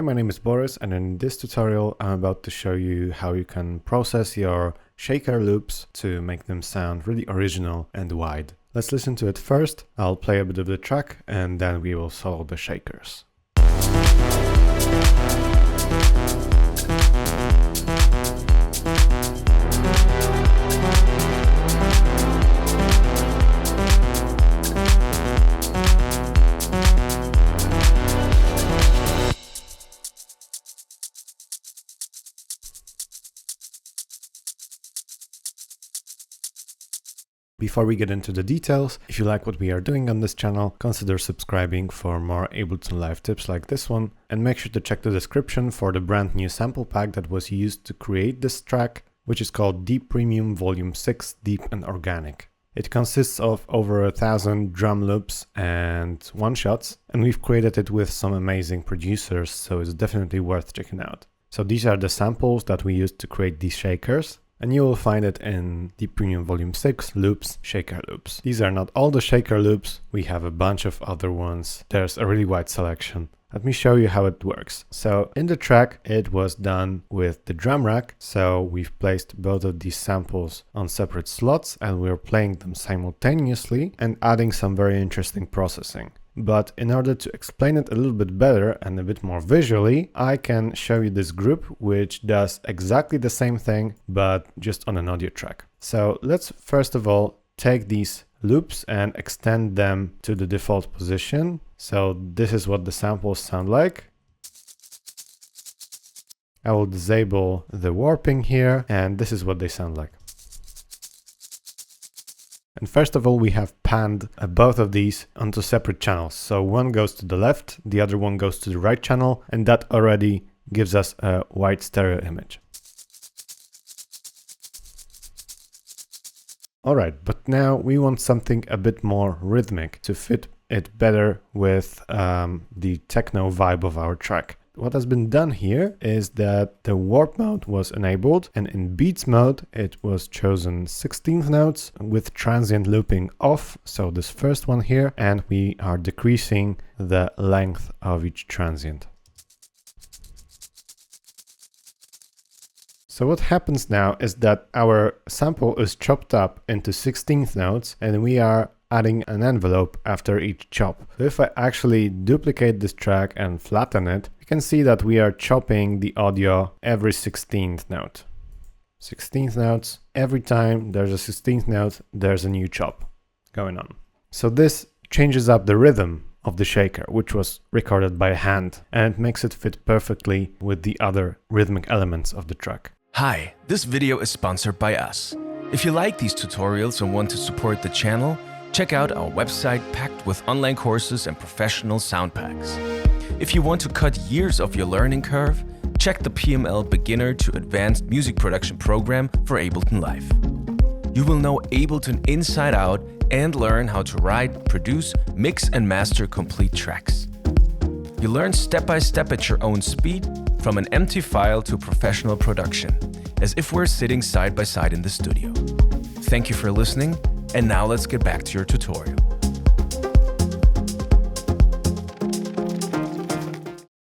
my name is Boris, and in this tutorial I'm about to show you how you can process your shaker loops to make them sound really original and wide. Let's listen to it first. I'll play a bit of the track and then we will solo the shakers. Before we get into the details, if you like what we are doing on this channel, consider subscribing for more Ableton Live tips like this one, and make sure to check the description for the brand new sample pack that was used to create this track, which is called Deep Premium Volume 6 Deep and Organic. It consists of over 1,000 drum loops and one-shots, and we've created it with some amazing producers, so it's definitely worth checking out. So these are the samples that we used to create these shakers. And you will find it in Deep Premium Volume 6 Loops, Shaker Loops. These are not all the shaker loops, we have a bunch of other ones. There's a really wide selection. Let me show you how it works. So in the track, it was done with the drum rack. So we've placed both of these samples on separate slots and we're playing them simultaneously and adding some very interesting processing. But in order to explain it a little bit better and a bit more visually, I can show you this group which does exactly the same thing, but just on an audio track. So let's first of all take these loops and extend them to the default position. So this is what the samples sound like. I will disable the warping here, and this is what they sound like. And first of all, we have panned both of these onto separate channels. So one goes to the left, the other one goes to the right channel, and that already gives us a wide stereo image. All right, but now we want something a bit more rhythmic to fit it better with the techno vibe of our track. What has been done here is that the warp mode was enabled, and in beats mode it was chosen 16th notes with transient looping off, so this first one here, and we are decreasing the length of each transient. So what happens now is that our sample is chopped up into 16th notes and we are adding an envelope after each chop. So if I actually duplicate this track and flatten it, you can see that we are chopping the audio every 16th note. 16th notes, every time there's a 16th note, there's a new chop going on. So this changes up the rhythm of the shaker, which was recorded by hand, and it makes it fit perfectly with the other rhythmic elements of the track. Hi, this video is sponsored by us. If you like these tutorials and want to support the channel, check out our website packed with online courses and professional sound packs. If you want to cut years of your learning curve, check the PML Beginner to Advanced Music Production program for Ableton Live. You will know Ableton inside out and learn how to write, produce, mix and master complete tracks. You learn step by step at your own speed, from an empty file to professional production, as if we're sitting side by side in the studio. Thank you for listening, and now let's get back to your tutorial.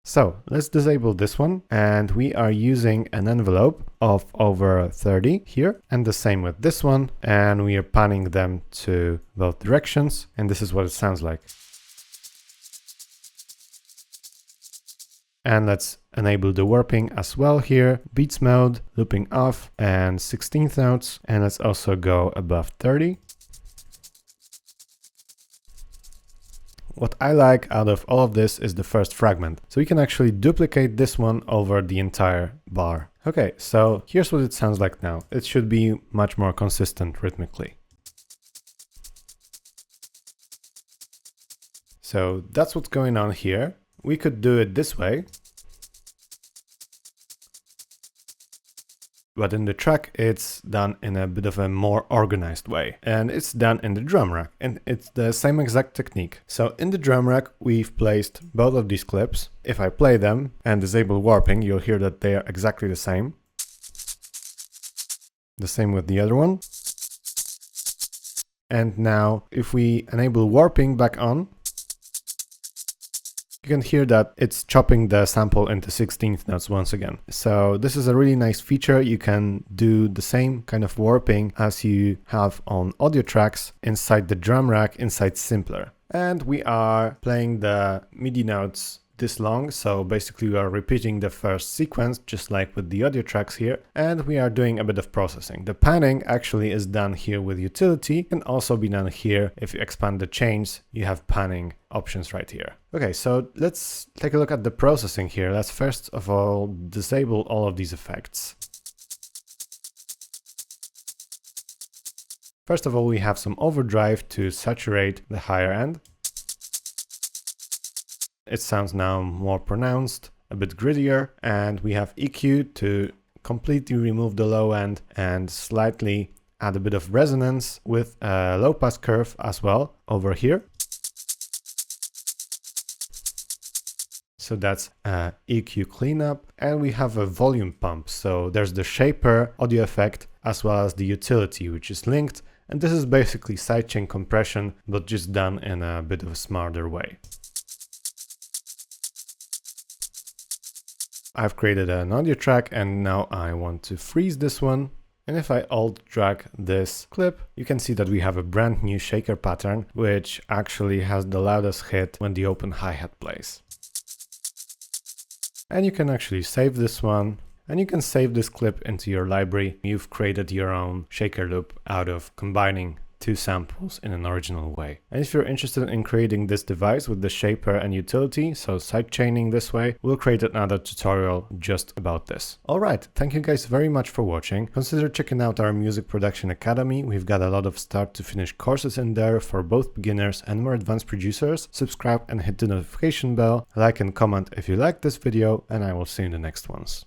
So let's disable this one, and we are using an envelope of over 30 here, and the same with this one, and we are panning them to both directions, and this is what it sounds like. And let's enable the warping as well here, beats mode, looping off, and 16th notes, and let's also go above 30. What I like out of all of this is the first fragment. So we can actually duplicate this one over the entire bar. Okay, so here's what it sounds like now. It should be much more consistent rhythmically. So that's what's going on here. We could do it this way. But in the track, it's done in a bit of a more organized way, and it's done in the drum rack, and it's the same exact technique. So in the drum rack, we've placed both of these clips. If I play them and disable warping, you'll hear that they are exactly the same. The same with the other one. And now if we enable warping back on, you can hear that it's chopping the sample into 16th notes once again. So this is a really nice feature. You can do the same kind of warping as you have on audio tracks inside the drum rack inside Simpler. And we are playing the MIDI notes this long, so basically we are repeating the first sequence just like with the audio tracks here, and we are doing a bit of processing. The panning actually is done here with utility, can also be done here. If you expand the chains, you have panning options right here. Okay, so let's take a look at the processing here. Let's first of all disable all of these effects. First of all, we have some overdrive to saturate the higher end. It sounds now more pronounced, a bit grittier, and we have EQ to completely remove the low end and slightly add a bit of resonance with a low pass curve as well over here. So that's EQ cleanup, and we have a volume pump. So there's the shaper audio effect as well as the utility, which is linked, and this is basically sidechain compression, but just done in a bit of a smarter way. I've created an audio track and now I want to freeze this one. And if I alt drag this clip, you can see that we have a brand new shaker pattern, which actually has the loudest hit when the open hi-hat plays. And you can actually save this one, and you can save this clip into your library. You've created your own shaker loop out of combining two samples in an original way. And if you're interested in creating this device with the shaper and utility, so sidechaining this way, we'll create another tutorial just about this. Alright, thank you guys very much for watching. Consider checking out our Music Production Academy. We've got a lot of start to finish courses in there for both beginners and more advanced producers. Subscribe and hit the notification bell, like and comment if you like this video, and I will see you in the next ones.